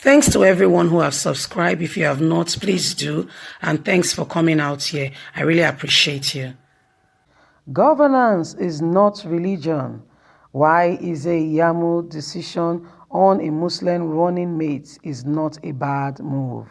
Thanks to everyone who have subscribed. If you have not, please do. And thanks for coming out here. I really appreciate you. Governance is not religion. Why Ize-Iyamu decision on a Muslim running mate is not a bad move.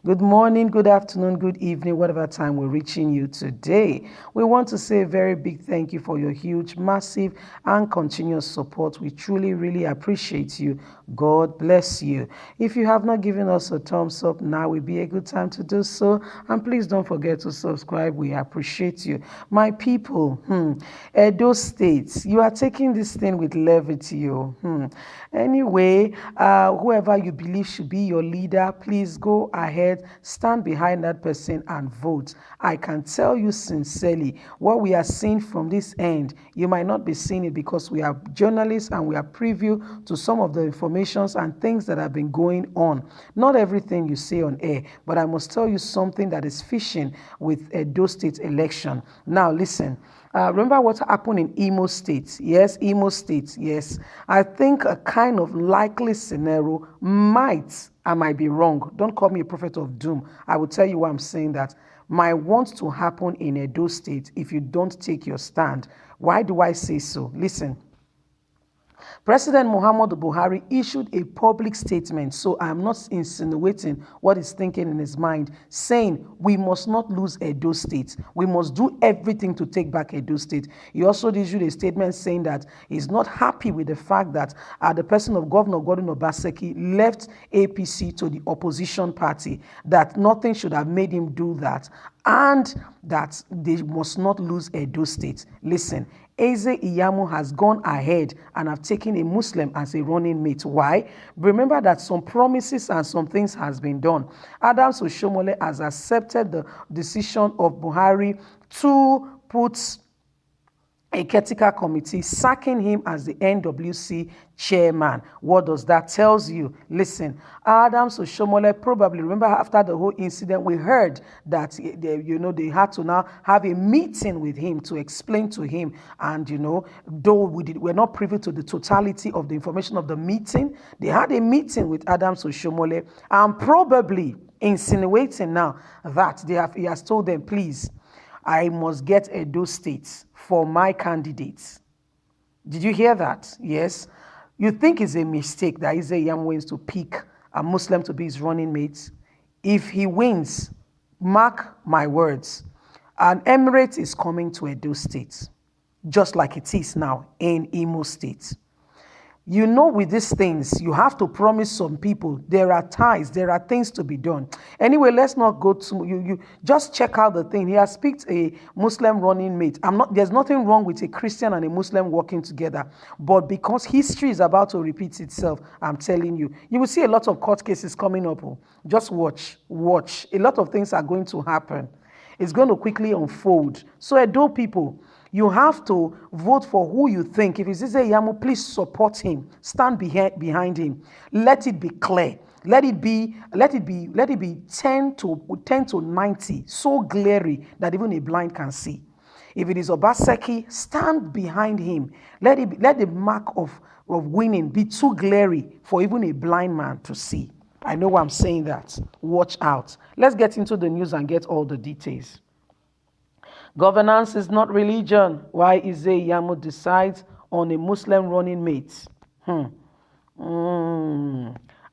Good morning, good afternoon, good evening, whatever time we're reaching you today. We want to say a very big thank you for your huge, massive, and continuous support. We truly, really appreciate you. God bless you. If you have not given us a thumbs up, now will be a good time to do so. And please don't forget to subscribe. We appreciate you. My people, Edo State, you are taking this thing with levity. Anyway, whoever you believe should be your leader, please go ahead, stand behind that person and vote. I can tell you sincerely, what we are seeing from this end, you might not be seeing it because we are journalists and we are privy to some of the informations and things that have been going on. Not everything you say on air, but I must tell you something that is fishing with Edo State election. Now listen. Remember what happened in Imo State? Yes, Imo State, yes. I think a kind of likely scenario I might be wrong. Don't call me a prophet of doom. I will tell you why I'm saying that. Might want to happen in Edo State if you don't take your stand. Why do I say so? Listen. President Muhammadu Buhari issued a public statement, so I am not insinuating what he's thinking in his mind, saying we must not lose Edo State. We must do everything to take back Edo State. He also issued a statement saying that he's not happy with the fact that the person of Governor Godwin Obaseki left APC to the opposition party, that nothing should have made him do that, and that they must not lose Edo State. Listen, Ize-Iyamu has gone ahead and have taken a Muslim as a running mate. Why? Remember that some promises and some things has been done. Adams Oshiomhole has accepted the decision of Buhari to put a critical committee sacking him as the NWC chairman. What does that tell you? Listen, Adams Oshiomhole probably, remember after the whole incident, we heard that they had to now have a meeting with him to explain to him. And though we're not privy to the totality of the information of the meeting, they had a meeting with Adams Oshiomhole and probably insinuating now that he has told them, please, I must get Edo State for my candidates. Did you hear that? Yes. You think it's a mistake that Ize-Iyamu wins to pick a Muslim to be his running mate? If he wins, mark my words, an emirate is coming to Edo State, just like it is now in Imo State. With these things, you have to promise some people. There are ties, there are things to be done. Anyway, let's not go to you. Just check out the thing. He has picked a Muslim running mate. There's nothing wrong with a Christian and a Muslim working together. But because history is about to repeat itself, I'm telling you, you will see a lot of court cases coming up. Just watch. A lot of things are going to happen. It's going to quickly unfold. So Edo people, you have to vote for who you think. If it's Ize-Iyamu, please support him. Stand behind him. Let it be clear. Let it be 10 to 90, so glary that even a blind can see. If it is Obaseki, stand behind him. Let the mark of winning be too glary for even a blind man to see. I know why I'm saying that. Watch out. Let's get into the news and get all the details. Governance is not religion. Why Ize-Iyamu decides on a Muslim running mate?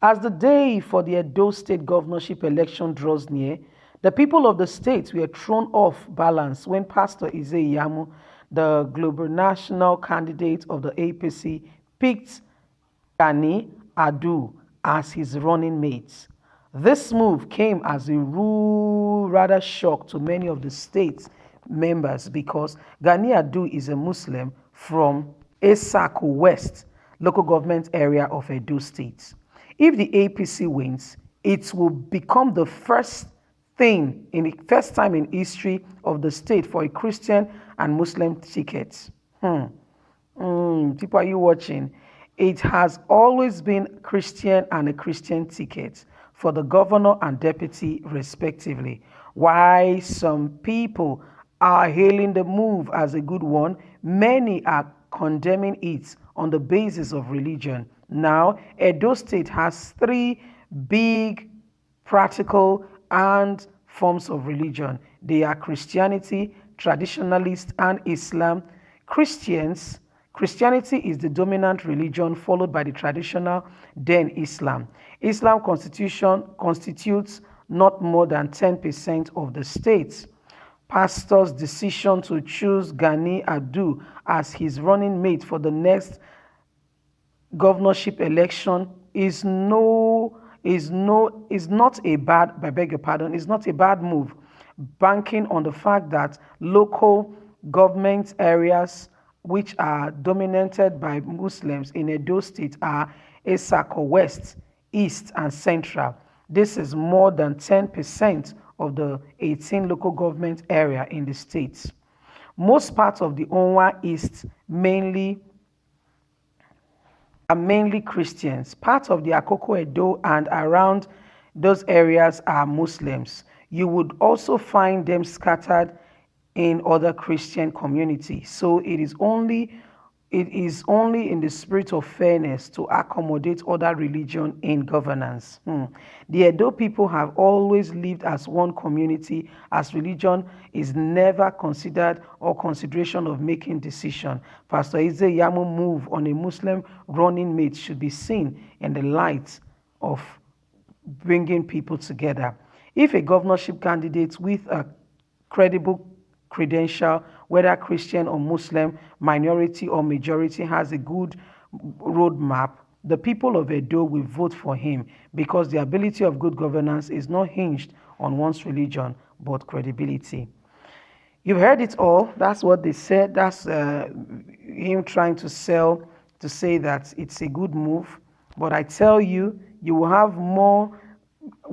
As the day for the Edo State governorship election draws near, the people of the state were thrown off balance when Pastor Ize-Iyamu, the global national candidate of the APC, picked Gani Adu as his running mate. This move came as a rather shock to many of the state's members because Gani Adu is a Muslim from Esaku West, local government area of Edo State. If the APC wins, it will become the first time in history of the state for a Christian and Muslim ticket. People, are you watching? It has always been Christian and a Christian ticket for the governor and deputy respectively. Why some people are hailing the move as a good one, many are condemning it on the basis of religion. Now, Edo State has three big, practical, and forms of religion. They are Christianity, traditionalist, and Islam. Christians, Christianity is the dominant religion, followed by the traditional, then Islam. Islam constitution constitutes not more than 10% of the states. Pastor's decision to choose Gani Adu as his running mate for the next governorship election is not a bad, I beg your pardon, is not a bad move, banking on the fact that local government areas which are dominated by Muslims in Edo State are Esako West, East, and Central. This is more than 10% of the 18 local government area in the state. Most parts of the Onwa East are mainly Christians. Parts of the Akoko Edo and around those areas are Muslims. You would also find them scattered in other Christian communities. So it is only in the spirit of fairness to accommodate other religion in governance. The Edo people have always lived as one community, as religion is never considered or consideration of making decision. Pastor Ize-Iyamu move on a Muslim running mate should be seen in the light of bringing people together. If a governorship candidate with a credible credential, whether Christian or Muslim, minority or majority, has a good roadmap, the people of Edo will vote for him because the ability of good governance is not hinged on one's religion but credibility. You've heard it all. That's what they said. That's him trying to sell to say that it's a good move. But I tell you, you will have more.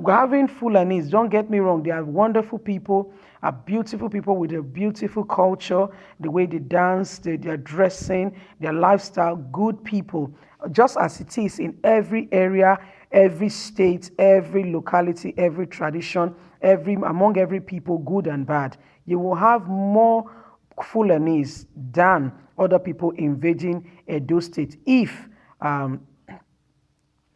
Having Fulanis, don't get me wrong, they are wonderful people, are beautiful people with a beautiful culture, the way they dance, their dressing, their lifestyle, good people, just as it is in every area, every state, every locality, every tradition, among every people, good and bad. You will have more Fulanis than other people invading Edo State if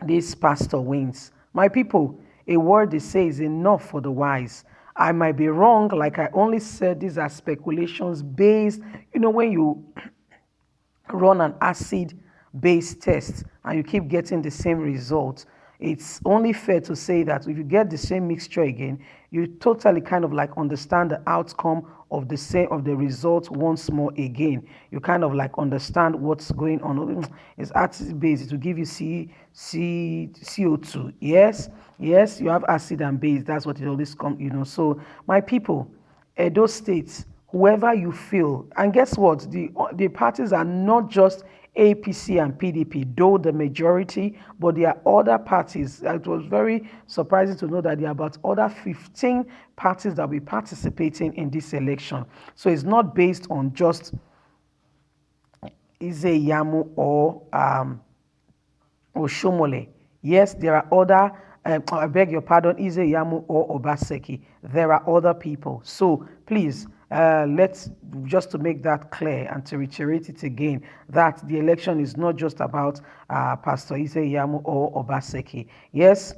this pastor wins. My people, a word they say is enough for the wise. I might be wrong, like I only said, these are speculations based, when you run an acid based test and you keep getting the same result, it's only fair to say that if you get the same mixture again, you totally kind of like understand the outcome of the result once more again. You kind of like understand what's going on. It's acid base, it will give you CO2. Yes, you have acid and base. That's what it always comes. So my people, Edo States, whoever you feel, and guess what? The parties are not just APC and PDP, though the majority, but there are other parties. It was very surprising to know that there are about other 15 parties that will be participating in this election. So it's not based on just Ize-Iyamu or Oshomole. Yes, there are other, I beg your pardon, Ize-Iyamu or Obaseki. There are other people. So please, let's just to make that clear and to reiterate it again, that the election is not just about Pastor Ize-Iyamu or Obaseki. Yes,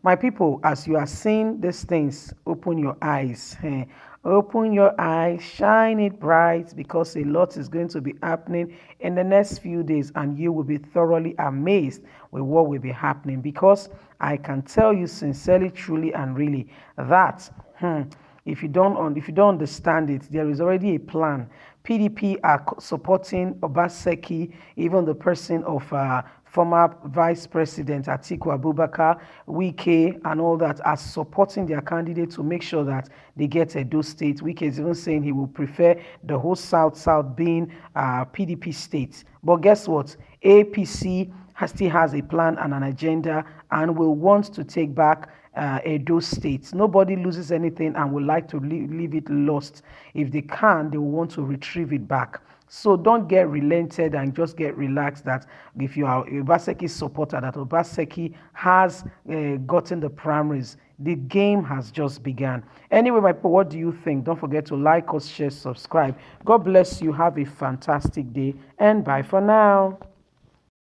my people, as you are seeing these things, open your eyes. Open your eyes, shine it bright, because a lot is going to be happening in the next few days, and you will be thoroughly amazed with what will be happening. Because I can tell you sincerely, truly, and really that if you don't understand it, there is already a plan. PDP are supporting Obaseki, even the person of former Vice President Atiku Abubakar, Wike, and all that are supporting their candidate to make sure that they get Edo State. Wike is even saying he will prefer the whole South being PDP state. But guess what? APC still has a plan and an agenda and will want to take back Edo State. Nobody loses anything and would like to leave it lost. If they can, they will want to retrieve it back. So don't get relented and just get relaxed that if you are a Obaseki supporter, that Obaseki has gotten the primaries. The game has just begun. Anyway, my people, what do you think? Don't forget to like us, share, subscribe. God bless you. Have a fantastic day and bye for now.